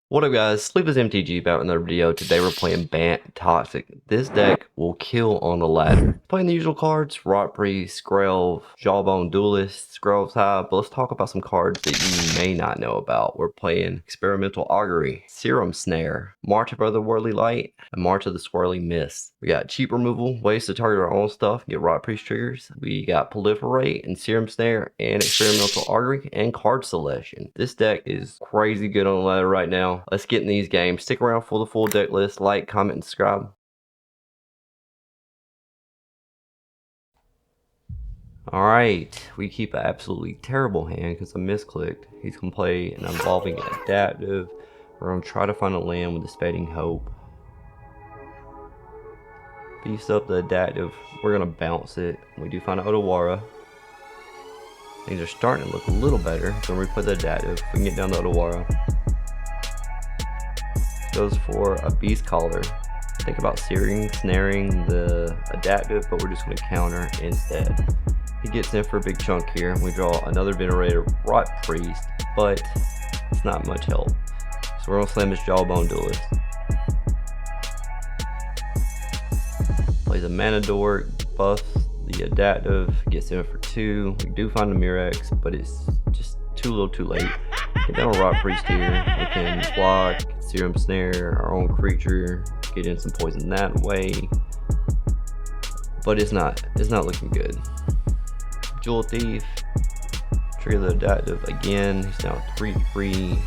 What up guys, Sleepless MTG back with another video. Today we're playing Bant Toxic. This deck will kill on the ladder. Playing the usual cards, Rotpriest, Skrelv, Jawbone Duelist, Skrelv's Hive, but let's talk about some cards that you may not know about. We're playing Experimental Augury, Serum Snare, March of Otherworldly Light, and March of the Swirling Mist. We got cheap removal, ways to target our own stuff, get Rotpriest triggers. We got Proliferate and Serum Snare and Experimental Augury and card selection. This deck is crazy good on the ladder right now. Let's get in these games. Stick around for the full deck list. Like, comment, and subscribe. Alright, we keep an absolutely terrible hand because I misclicked. He's going to play an Evolving Adaptive. We're going to try to find a land with this Fading Hope. Beefs up the Adaptive. We're going to bounce it. We do find an Otawara. Things are starting to look a little better. So we put the Adaptive. We can get down the Otawara. Goes for a Beast Collar. Think about snaring the Adaptive, but we're just going to counter instead. He gets in for a big chunk here. We draw another Venerated Rotpriest, but it's not much help. So we're going to slam this Jawbone Duelist. Plays a Mana Dork, buffs the Adaptive, gets in for 2. We do find a Mirrex, but it's just too little too late. Get down a Rotpriest here. We can block, Serum Snare, our own creature, get in some poison that way. But it's not looking good. Jewel Thief, trigger the Adaptive again. He's now 3/3,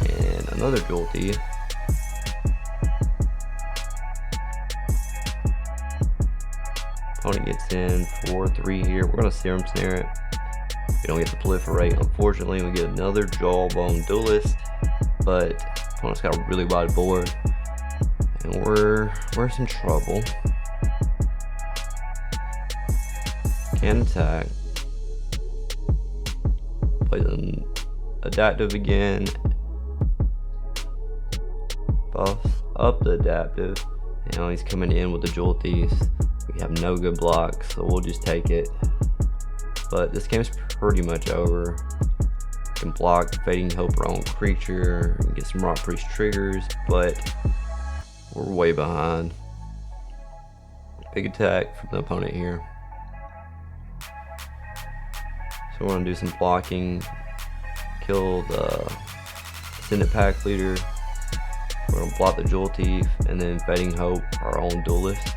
and another Jewel Thief. Opponent gets in 4/3 here. We're gonna Serum Snare it. We don't get to Proliferate. Unfortunately, we get another Jawbone Duelist, but opponent's got a really wide board, and we're in some trouble. Can attack. Play the Adaptive again. Buffs up the Adaptive. And now he's coming in with the Jewel Thieves. We have no good blocks, so we'll just take it. But this game's pretty much over. We can block Fading Hope our own creature, and get some Rotpriest triggers, but we're way behind. Big attack from the opponent here. So we're gonna do some blocking, kill the Ascendant Pack Leader. We're gonna block the Jewel Thief, and then Fading Hope our own Duelist.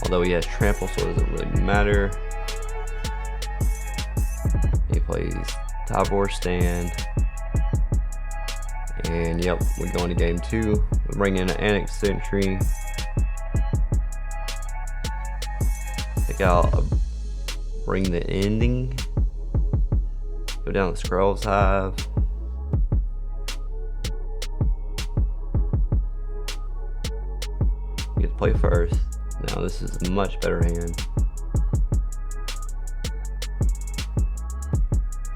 Although he has Trample, so it doesn't really matter. He plays Sideboard Stand. And yep, we're going to game 2. We bring in an Annex Sentry. Take out Bring the Ending. Go down to Skrelv's Hive. You get to play first. Now this is a much better hand.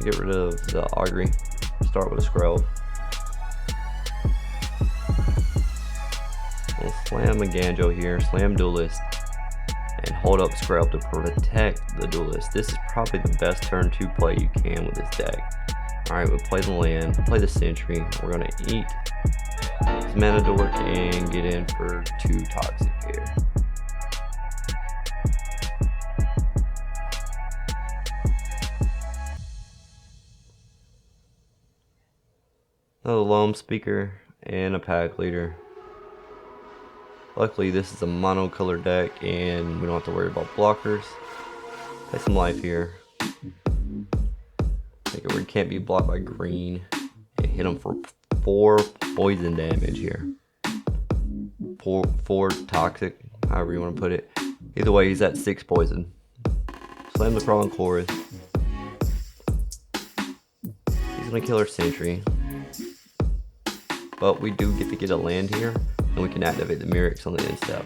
Get rid of the Augury. Start with a Skrelv. We'll slam Eiganjo here, slam Duelist, and hold up Skrelv to protect the Duelist. This is probably the best turn 2 play you can with this deck. Alright, we'll play the land, play the Sentry. We're going to eat this Mana Dork and get in for 2 Toxic here. Another Loam Speaker and a Pack Leader. Luckily this is a mono-color deck and we don't have to worry about blockers. Take some life here. Make it where he can't be blocked by green. And hit him for 4 poison damage here. 4 toxic, however you want to put it. Either way, he's at 6 poison. Slam the Crawling Chorus. He's gonna kill our Sentry. But we do get to get a land here, and we can activate the Mirrex on the end step.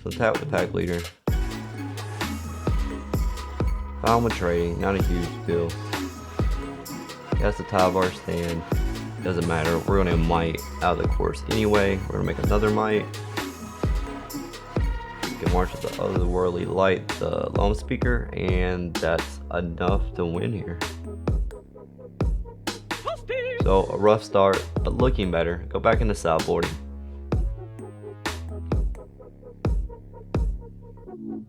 So tap with the Pack Leader. Fine with trading, not a huge deal. He has the Otawara stand, doesn't matter. We're gonna Mite out of the course anyway. We're gonna make another Mite. We can march with the Otherworldly Light, the Loam Speaker, and that's enough to win here. So a rough start, but looking better. Go back into sideboarding.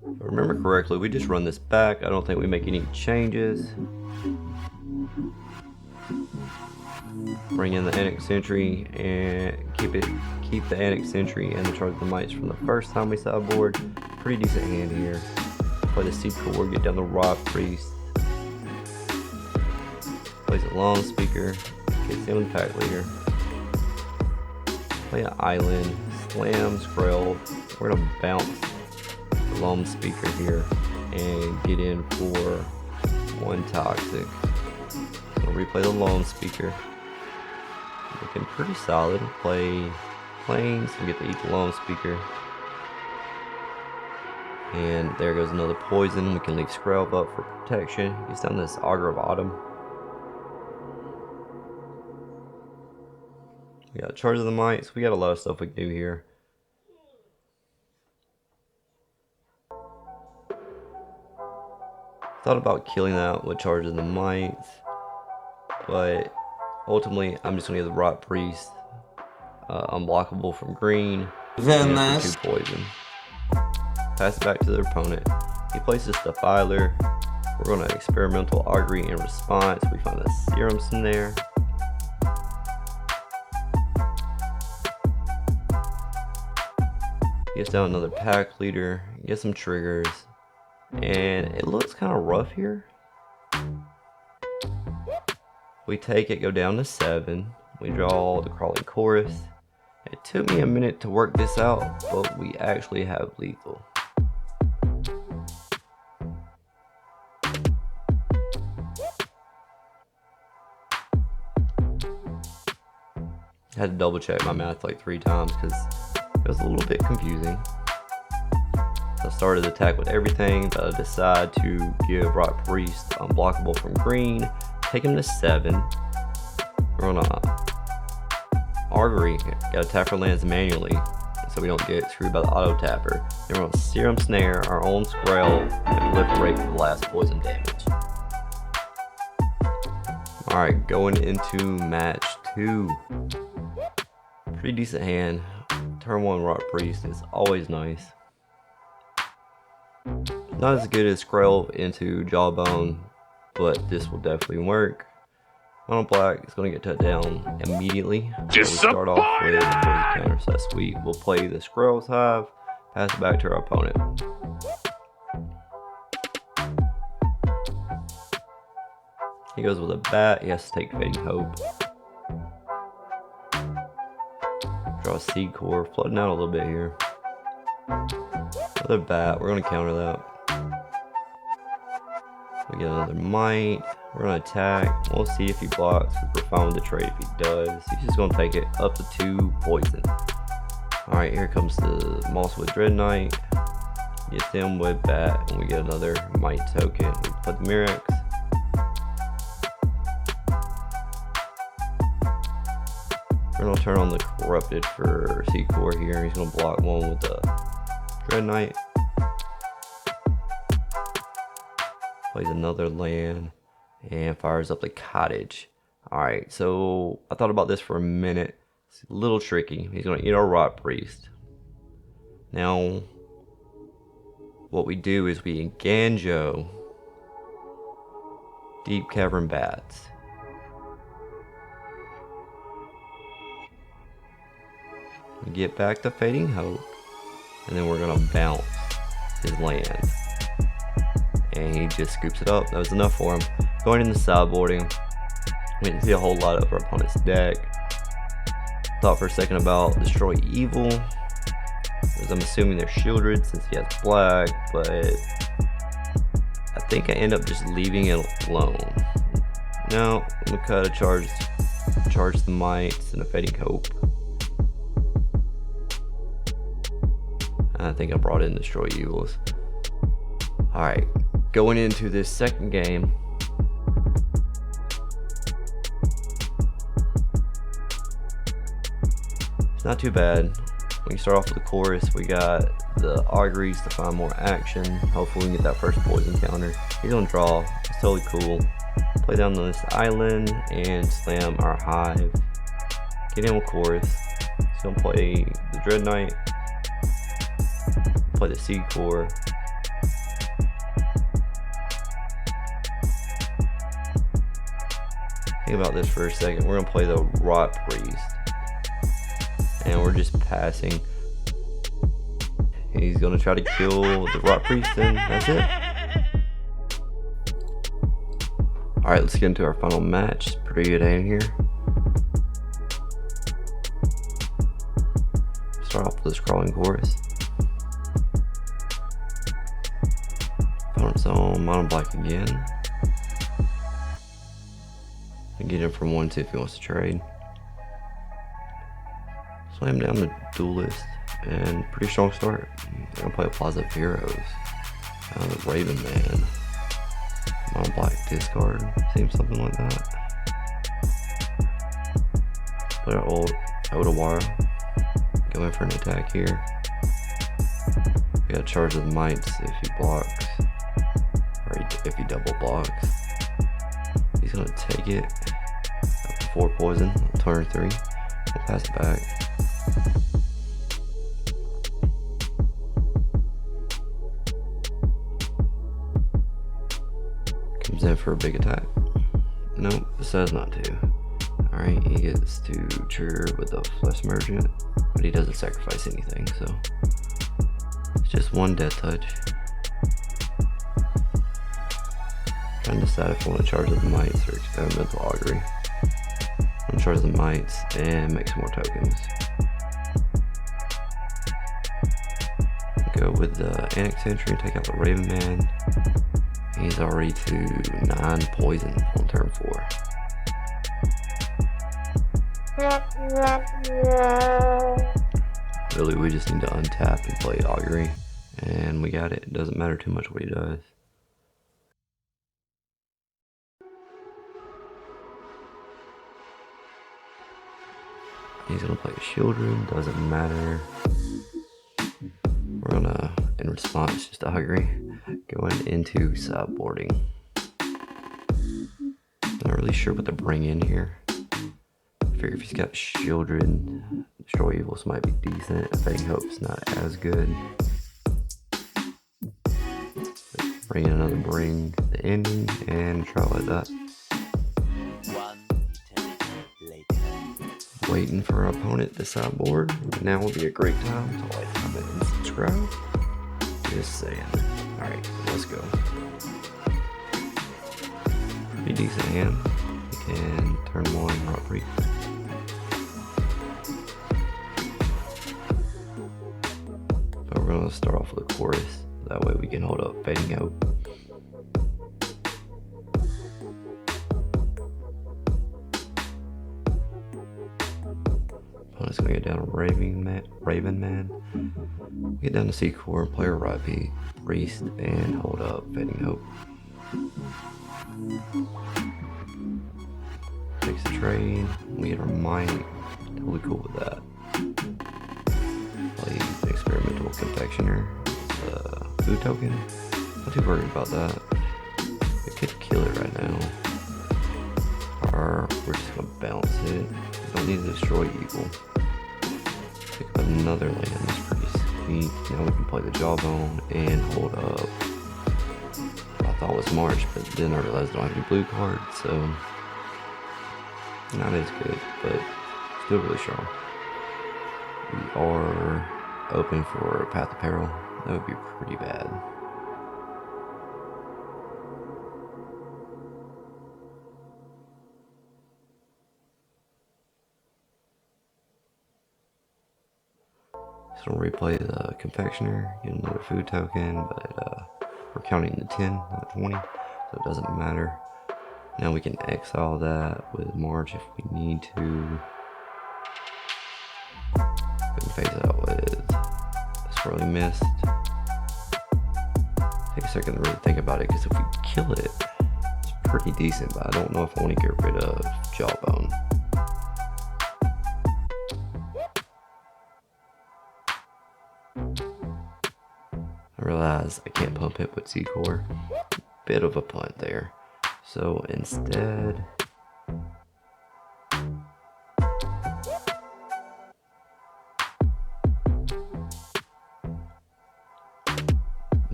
If I remember correctly, we just run this back. I don't think we make any changes. Bring in the Annex Sentry and keep the Annex Sentry and the Charge of the Mites from the first time we sideboard. Pretty decent hand here. Play the Seedcore, get down the Rotpriest. Plays a Long Speaker, gets down the Pack Leader. Play an Island, Slam, Skrelv. We're gonna bounce the Long Speaker here and get in for one Toxic. Gonna replay the Long Speaker. Looking pretty solid. Play Plains and get the Eat the Long Speaker. And there goes another poison. We can leave Skrelv up for protection. Gets down this Augur of Autumn. We got Charge of the Mites. We got a lot of stuff we can do here. Thought about killing that with Charge of the Mites, but ultimately I'm just gonna get the Rotpriest unblockable from green. Very nice. 2 poison. Pass it back to their opponent. He places Defiler. We're gonna Experimental Augury in response. We find a Serum Snare. Gets down another Pack Leader. Get some triggers. And it looks kind of rough here. We take it, go down to 7. We draw the Crawling Chorus. It took me a minute to work this out, but we actually have lethal. I had to double check my math like 3 times because it was a little bit confusing. So I started the attack with everything, but I decide to give Rotpriest unblockable from green, take him to 7. We're gonna Augury, gotta tap our lands manually so we don't get screwed by the auto tapper. Then we're gonna Serum Snare our own Skrelv and proliferate for the last poison damage. Alright, going into match 2. Pretty decent hand. Turn 1 Rotpriest is always nice. Not as good as Skrelv into Jawbone, but this will definitely work. Mono Black is going to get touched down immediately. So we start off with a poison counter, so that's sweet. We'll play the Skrelv's Hive, pass it back to our opponent. He goes with a Bat, he has to take Fading Hope. Draw a Seedcore, flooding out a little bit here. Another Bat, we're going to counter that. We get another Mite, we're going to attack. We'll see if he blocks, we're fine with the trade if he does. He's just going to take it up to 2 poison. Alright, here comes the Mosswood Dread Knight. Get them with Bat, and we get another Mite token. We put the Mirrex. We're going to turn on the Corrupted for Seedcore here. He's going to block one with the Dread Knight. Plays another land and fires up the Cottage. Alright, so I thought about this for a minute. It's a little tricky. He's going to eat our Rotpriest. Now, what we do is we Eiganjo Deep Cavern Bats. We get back to Fading Hope, and then we're gonna bounce his land. And he just scoops it up. That was enough for him. Going into sideboarding, we didn't see a whole lot of our opponent's deck. Thought for a second about Destroy Evil, because I'm assuming they're shielded since he has black, but I think I end up just leaving it alone. Now, I'm gonna cut a charge the Mites and a Fading Hope. I think I brought in Destroy Evils. Alright, going into this second game. It's not too bad. We can start off with the Chorus. We got the Auguries to find more action. Hopefully we can get that first poison counter. He's gonna draw. It's totally cool. Play down this island and slam our Hive. Get in with Chorus. He's gonna play the Dread Knight, play the Seedcore. Think about this for a second. We're gonna play the Rotpriest, and we're just passing. He's gonna try to kill the Rotpriest, and that's it. Alright, let's get into our final match. It's pretty good in here. Start off with this crawling chorus. Opponent's on mono black again. And get him from 1-2 if he wants to trade. Slam down the Duelist, and pretty strong start. They're gonna play a Plaza of Heroes. The Raven Man. Mono black discard. Seems something like that. Play our old Otawara. Go in for an attack here. We gotta charge with Mites if he blocks. Or if he double blocks. He's gonna take it. Up to 4 poison. Turn 3. We'll pass it back. Comes in for a big attack. Nope, it says not to. Alright, he gets to trigger with a Flesh Merchant, but he doesn't sacrifice anything, so it's just 1 death touch. Trying to decide if I want to charge the Mites or Experimental Augury. I'm gonna charge the Mites and make some more tokens. Go with the Annex Sentry and take out the Raven Man. He's already to 9 poison on turn 4. Really, we just need to untap and play Augury, and we got it. It doesn't matter too much what he does. He's gonna play Children, doesn't matter. We're gonna, in response, just Augury, going into sideboarding. Not really sure what to bring in here. I figure if he's got Children, Destroy Evils might be decent. Fading Hope's not as good. Bring in another Bring the Ending and try like that. Waiting for our opponent to sideboard. Now will be a great time to like, comment, and subscribe. Just saying. Alright, let's go. Pretty decent hand. We can turn 1 Rotpriest. But we're gonna start off with a chorus. That way we can hold up Fading Hope. Opponent's gonna get down a Raven Man. Get down to Seedcore, play a Rotpriest, and hold up Fading Hope. Takes the trade. We get our Mite. Totally cool with that. Play the Experimental Confectioner. Food token. Not too worried about that. We could kill it right now. Or we're just gonna bounce it. We don't need to destroy evil. Pick up another land. That's pretty sweet. Now we can play the Jawbone and hold up. I thought it was March, but then I realized I don't have any blue cards, so not as good, but still really strong. We are open for Path of Peril. That would be pretty bad. So we'll replay the Confectioner, get another food token, but we're counting the 10, not 20, so it doesn't matter. Now we can exile that with March if we need to. We can phase out with Swirling Mist. Take a second to really think about it, because if we kill it, it's pretty decent, but I don't know if I want to get rid of Jawbone. I realize I can't pump it with Seedcore. Bit of a punt there. So instead, I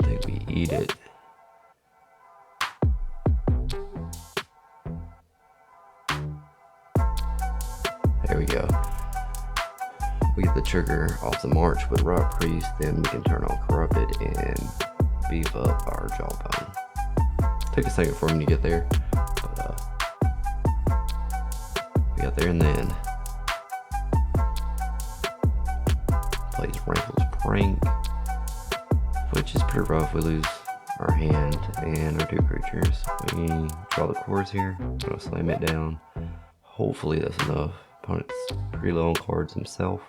think we eat it. There we go. We get the trigger off the march with Rotpriest, then we can turn on Corrupted and beef up our Jawbone. Took a second for him to get there, but we got there in the end. Plays Rankle's Prank, which is pretty rough. We lose our hand and our 2 creatures. We draw the cores here. I'm gonna slam it down. Hopefully that's enough. Opponent's pretty low on cards himself.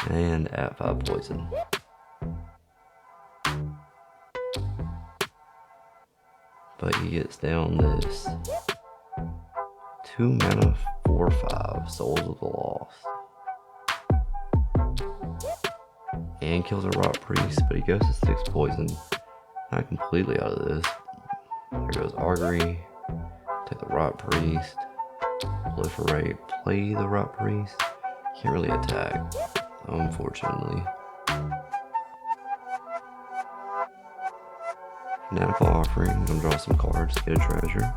And at 5 poison. But he gets down this 2 mana 4/5 Souls of the Lost. And kills a Rotpriest, but he goes to 6 poison. Not completely out of this. There goes Augury. Take the Rotpriest. Proliferate. Play the Rotpriest. Can't really attack, unfortunately. Manifold Offering. I'm gonna draw some cards, get a treasure.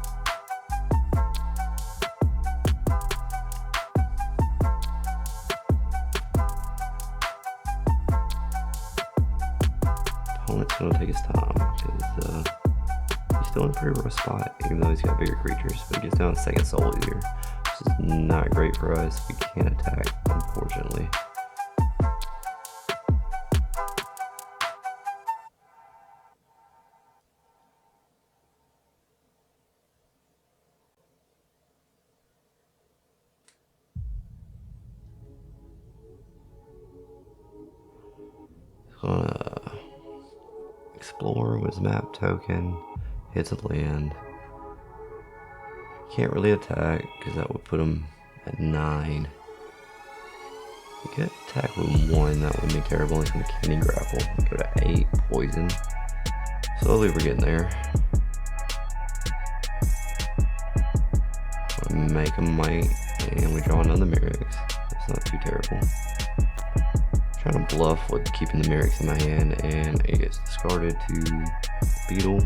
Opponent's gonna take his time because he's still in a pretty rough spot, even though he's got bigger creatures. But he gets down a 2nd soul eater, which is not great for us. We can't attack, unfortunately. Gonna explore with his map token, hits a land. Can't really attack because that would put him at 9. We could attack with 1, that wouldn't be terrible. He's gonna candy grapple. Go to 8 poison. Slowly we're getting there. Make a Mite, and we draw another Mirrex. That's not too terrible. Trying to bluff with keeping the Mirrex in my hand, and it gets discarded to Beetle.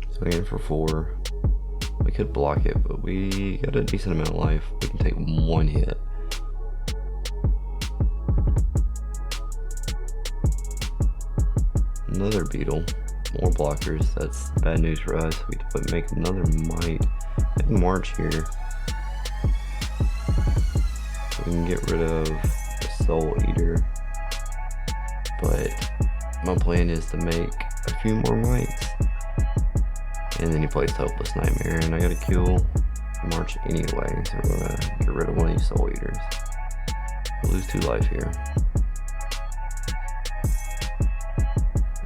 So again for 4. We could block it, but we got a decent amount of life. We can take 1 hit. Another Beetle. More blockers. That's bad news for us. We have to make another Mite. I can march here. So we can get rid of the Soul Eater. But my plan is to make a few more Mites. And then he plays Hopeless Nightmare, and I gotta kill March anyway. So we're gonna get rid of one of these Soul Eaters. We'll lose 2 life here.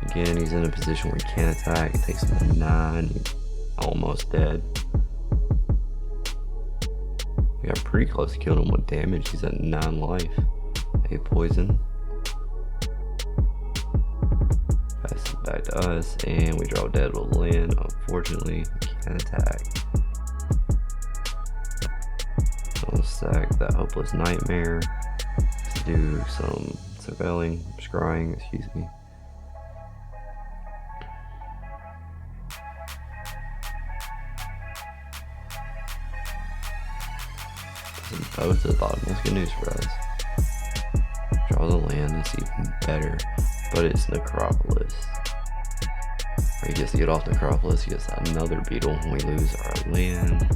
Again, he's in a position where he can't attack. It takes him to 9. He's almost dead. We got pretty close to killing him with damage. He's at 9 life. 8 poison. Pass it back to us, and we draw dead with land. Unfortunately, we can't attack. So we'll sack that Hopeless Nightmare to do some surveilling, scrying, excuse me. Both to the bottom. That's good news for us. Draw the land. That's even better. But it's Necropolis. Or he gets to get off Necropolis. He gets another Beetle. We lose our land.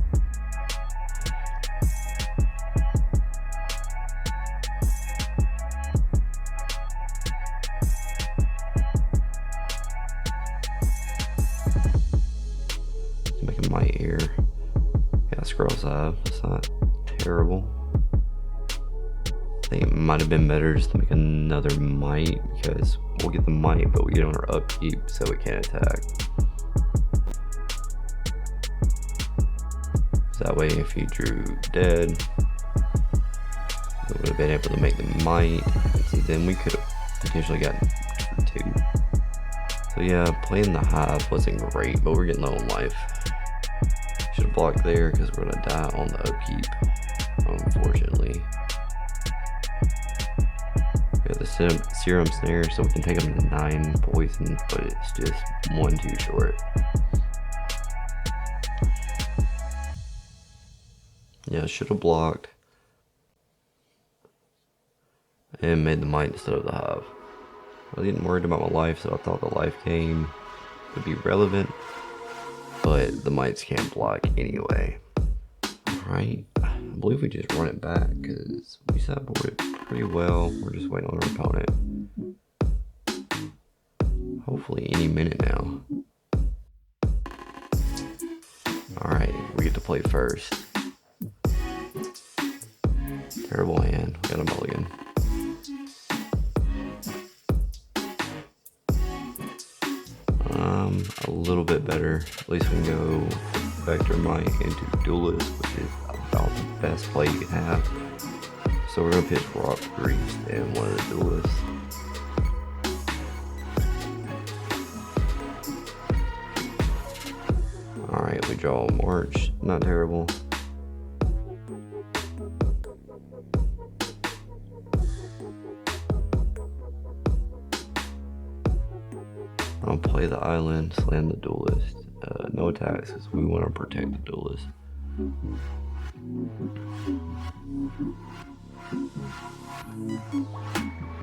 Make a Mite here. Yeah, Skrelv's Hive. That's not terrible. I think it might have been better just to make another Mite, because we'll get the Mite, but we get on our upkeep, so we can't attack. So that way, if he drew dead, we would have been able to make the Mite. And see, then we could have potentially got 2. So yeah, playing the Hive wasn't great, but we're getting low on life. Should have blocked there because we're gonna die on the upkeep, unfortunately. We have the Serum Snare, so we can take them to 9 poison, but it's just 1 too short. Yeah, should have blocked and made the Mite instead of the Hive. I wasn't worried about my life, so I thought the life gain would be relevant, but the Mites can't block anyway. Alright, I believe we just run it back because we sideboarded pretty well. We're just waiting on our opponent. Hopefully any minute now. Alright, we get to play first. Terrible hand, we got a mulligan. A little bit better. At least we can go Defector, Mite into Duelist, which is about the best play you can have. So we're gonna pitch Rotpriest and one of the Duelists. Alright, we draw a March. Not terrible. I'll play the island, slam the Duelist. No attacks because we want to protect the Duelist.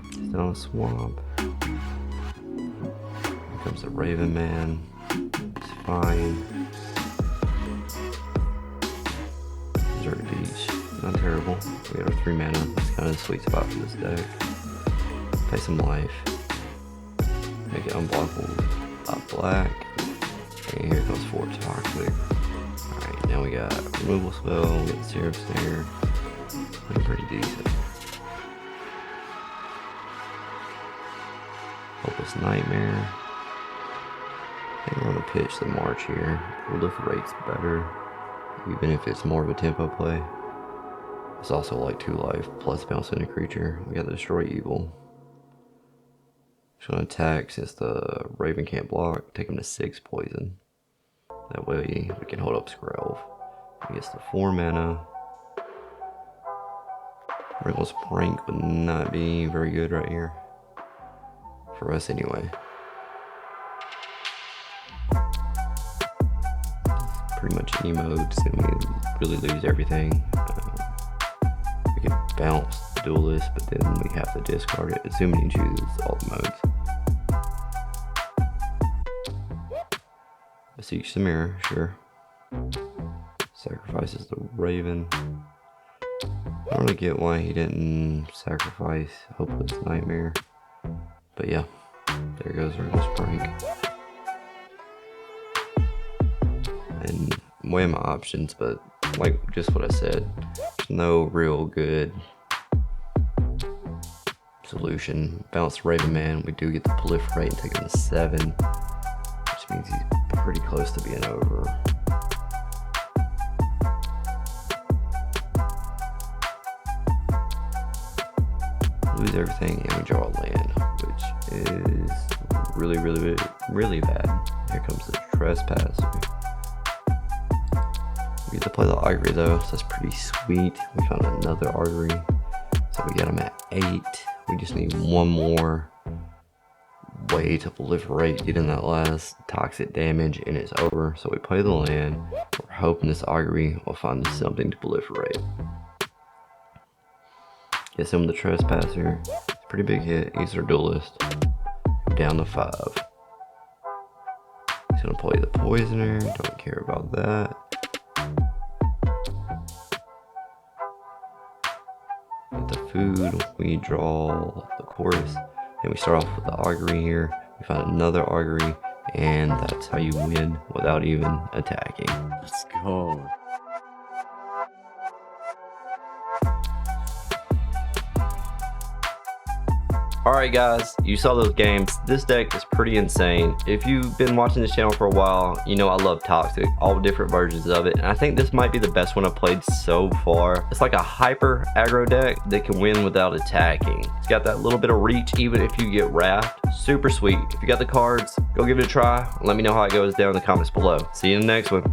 It's down a swamp. Here comes the Raven Man. It's fine. Desert Beach. Not terrible. We got our 3 mana. That's kind of the sweet spot for this deck. Play some life. Make it unblockable by black. And here comes 4 toxic. Alright, now we got removal spell, we got Serum Snare. Looking pretty decent. Hopeless Nightmare. I think we're gonna pitch the March here. Proliferate's better, even if it's more of a tempo play. It's also like 2 life plus bounce into creature. We got the Destroy Evil. Just gonna attack since the Raven can't block. Take him to 6 poison. That way we can hold up Skrelv. He gets the 4 mana. Wriggle's Prank would not be very good right here. For us anyway. Pretty much any mode, so we really lose everything. We can bounce the Duelist, but then we have to discard it, assuming he chooses all the modes. Beseech the Mirror, sure. Sacrifices the Raven. I don't really get why he didn't sacrifice Hopeless Nightmare. But yeah, there goes Wriggle's Prank. And weighing my options, but like just what I said, there's no real good solution. Bounce Raven Man, we do get the Proliferate and take him to 7, which means he's pretty close to being over. Lose everything and we draw a land, which is really bad. Here comes the Trespasser. We get to play the Augury though, so that's pretty sweet. We found another Augury, so we got him at 8. We just need one more way to proliferate, get in that last toxic damage, and it's over. So we play the land. We're hoping this Augury will find something to proliferate. Gets him the Trespasser. It's a pretty big hit. He's our Duelist. Down to 5. He's gonna play the Poisoner. Don't care about that. With the food, we draw the Chorus. And we start off with the Augury here. We find another Augury, and that's how you win without even attacking. Let's go. Alright guys, you saw those games. This deck is pretty insane. If you've been watching this channel for a while, you know I love Toxic, all different versions of it, and I think this might be the best one I've played so far. It's like a hyper aggro deck that can win without attacking. It's got that little bit of reach even if you get wrapped. Super sweet. If you got the cards, go give it a try. Let me know how it goes down in the comments below. See you in the next one.